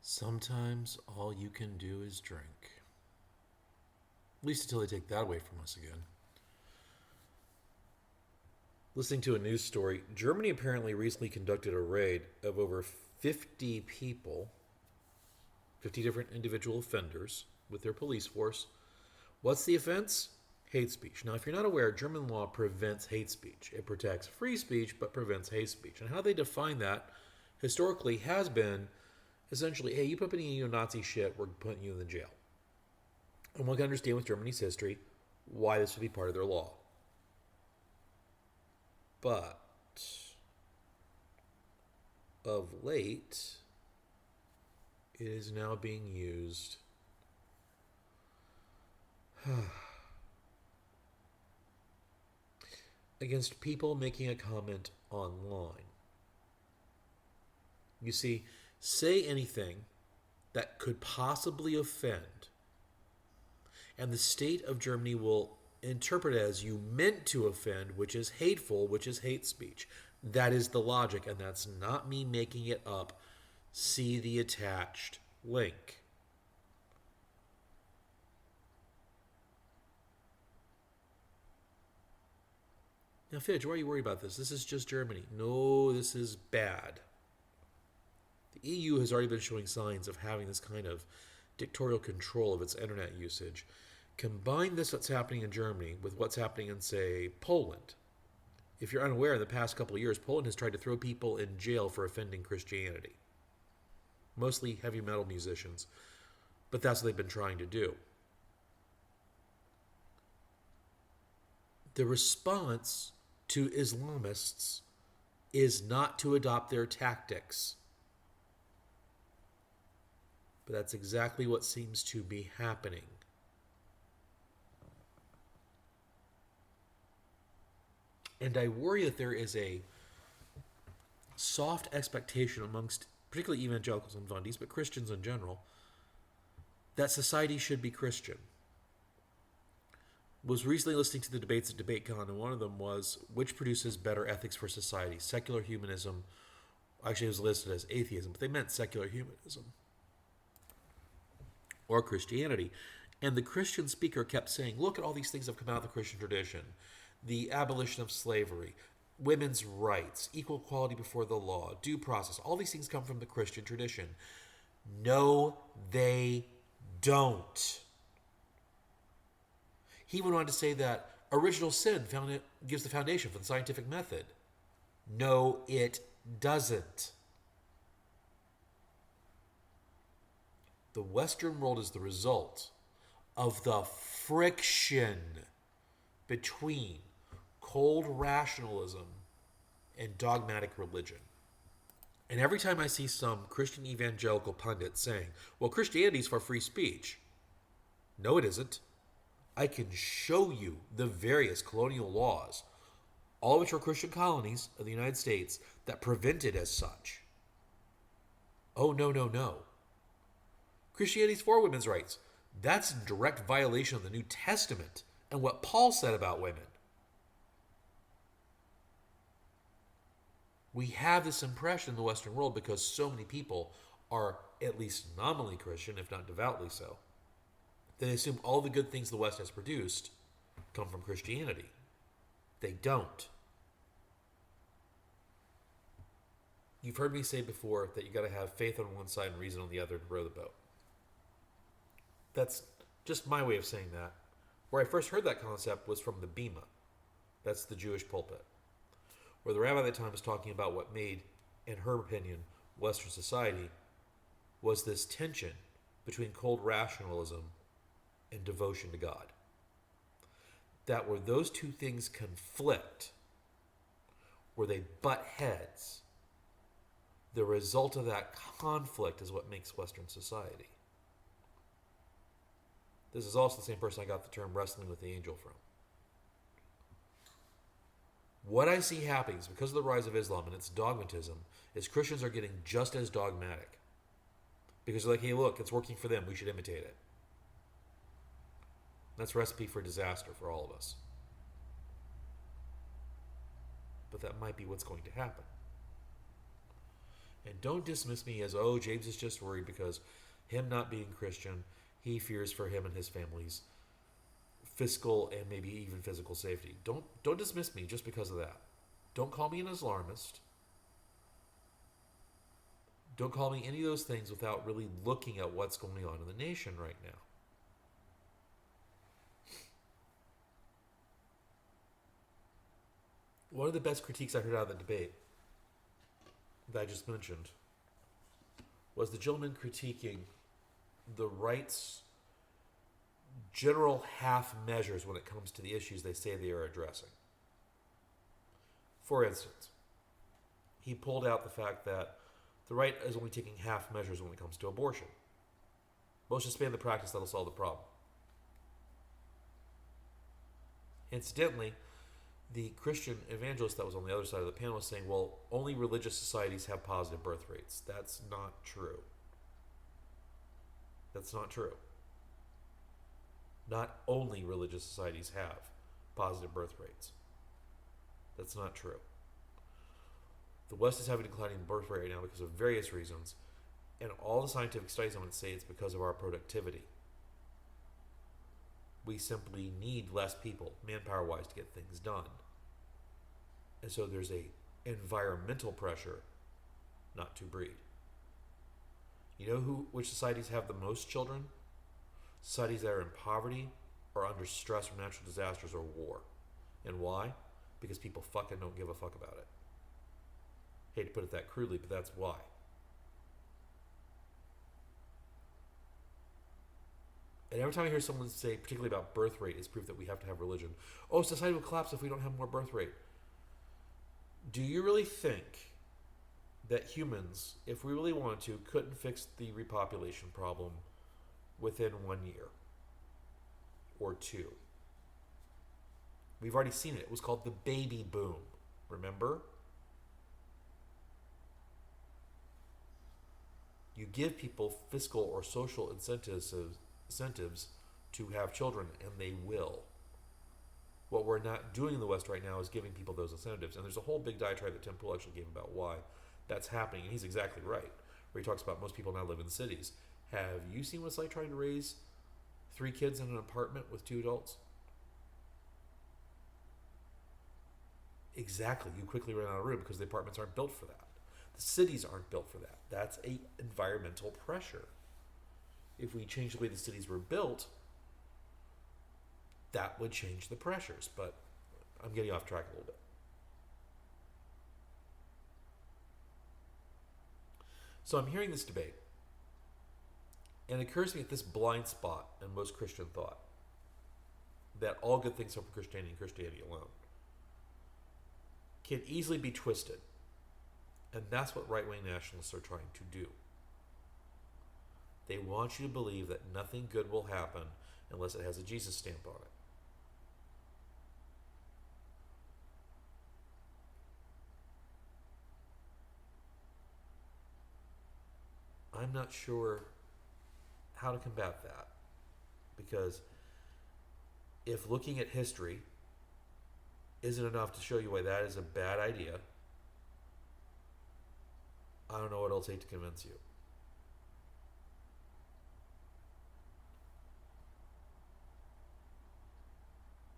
Sometimes all you can do is drink. At least until they take that away from us again. Listening to a news story, Germany apparently recently conducted a raid of over 50 people, 50 different individual offenders with their police force. What's the offense? Hate speech. Now, if you're not aware, German law prevents hate speech. It protects free speech but prevents hate speech. And how they define that historically has been essentially, hey, you put any neo-Nazi shit, we're putting you in the jail. And one can understand with Germany's history why this would be part of their law. But of late, it is now being used against people making a comment online. You see, say anything that could possibly offend, and the state of Germany will interpret it as you meant to offend, which is hateful, which is hate speech. That is the logic, and that's not me making it up. See the attached link. Now, Fidge, why are you worried about this? This is just Germany. No, this is bad. The EU has already been showing signs of having this kind of dictatorial control of its internet usage. Combine this, what's happening in Germany, with what's happening in, say, Poland. If you're unaware, in the past couple of years, Poland has tried to throw people in jail for offending Christianity. Mostly heavy metal musicians. But that's what they've been trying to do. The response to Islamists is not to adopt their tactics. But that's exactly what seems to be happening. And I worry that there is a soft expectation amongst particularly evangelicals and fundis, but Christians in general, that society should be Christian. Was recently listening to the debates at DebateCon, and one of them was, which produces better ethics for society, secular humanism? Actually, it was listed as atheism, but they meant secular humanism or Christianity. And the Christian speaker kept saying, look at all these things that have come out of the Christian tradition. The abolition of slavery, women's rights, equal equality before the law, due process. All these things come from the Christian tradition. No, they don't. He went on to say that original sin gives the foundation for the scientific method. No, it doesn't. The Western world is the result of the friction between cold rationalism and dogmatic religion. And every time I see some Christian evangelical pundit saying, well, Christianity is for free speech. No, it isn't. I can show you the various colonial laws, all of which are Christian colonies of the United States, that prevent it as such. Oh, no, no, no. Christianity's for women's rights. That's in direct violation of the New Testament and what Paul said about women. We have this impression in the Western world because so many people are at least nominally Christian, if not devoutly so. They assume all the good things the West has produced come from Christianity. They don't. You've heard me say before that you got to have faith on one side and reason on the other to row the boat. That's just my way of saying that. Where I first heard that concept was from the Bema. That's the Jewish pulpit. Where the rabbi at the time was talking about what made, in her opinion, Western society was this tension between cold rationalism and devotion to God. That where those two things conflict, where they butt heads, the result of that conflict is what makes Western society. This is also the same person I got the term wrestling with the angel from. What I see happening is because of the rise of Islam and its dogmatism, is Christians are getting just as dogmatic. Because they're like, hey, look, it's working for them. We should imitate it. That's a recipe for disaster for all of us. But that might be what's going to happen. And don't dismiss me as, oh, James is just worried because him not being Christian, he fears for him and his family's fiscal and maybe even physical safety. Don't dismiss me just because of that. Don't call me an Islamist. Don't call me any of those things without really looking at what's going on in the nation right now. One of the best critiques I heard out of the debate that I just mentioned was the gentleman critiquing the right's general half measures when it comes to the issues they say they are addressing. For instance, he pulled out the fact that the right is only taking half measures when it comes to abortion. Let's just expand the practice, that'll solve the problem. Incidentally, the Christian evangelist that was on the other side of the panel was saying, well, only religious societies have positive birth rates. That's not true. That's not true. Not only religious societies have positive birth rates. That's not true. The West is having a declining birth rate right now because of various reasons, and all the scientific studies, I would say, it's because of our productivity. We simply need less people, manpower-wise, to get things done. And so there's a environmental pressure not to breed. You know which societies have the most children? Societies that are in poverty or under stress from natural disasters or war. And why? Because people fucking don't give a fuck about it. Hate to put it that crudely, but that's why. And every time I hear someone say, particularly about birth rate, is proof that we have to have religion. Oh, society will collapse if we don't have more birth rate. Do you really think that humans, if we really wanted to, couldn't fix the repopulation problem within 1 year or two? We've already seen it. It was called the baby boom. Remember? You give people fiscal or social incentives to have children, and they will. What we're not doing in the West right now is giving people those incentives. And there's a whole big diatribe that Tim Pool actually gave about why that's happening. And he's exactly right, where he talks about most people now live in cities. Have you seen what it's like trying to raise 3 kids in an apartment with 2 adults? Exactly. You quickly run out of room because the apartments aren't built for that. The cities aren't built for that. That's an environmental pressure. If we change the way the cities were built, that would change the pressures. But I'm getting off track a little bit. So I'm hearing this debate, and it occurs to me at this blind spot in most Christian thought that all good things come from Christianity and Christianity alone can easily be twisted. And that's what right-wing nationalists are trying to do. They want you to believe that nothing good will happen unless it has a Jesus stamp on it. I'm not sure how to combat that. Because if looking at history isn't enough to show you why that is a bad idea, I don't know what it'll take to convince you.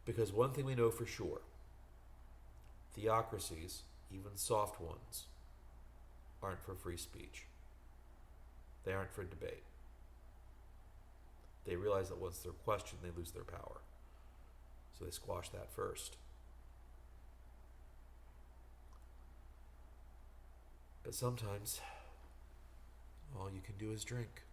Because one thing we know for sure, theocracies, even soft ones, aren't for free speech. They aren't for debate. They realize that once they're questioned, they lose their power. So they squash that first. But sometimes, all you can do is drink.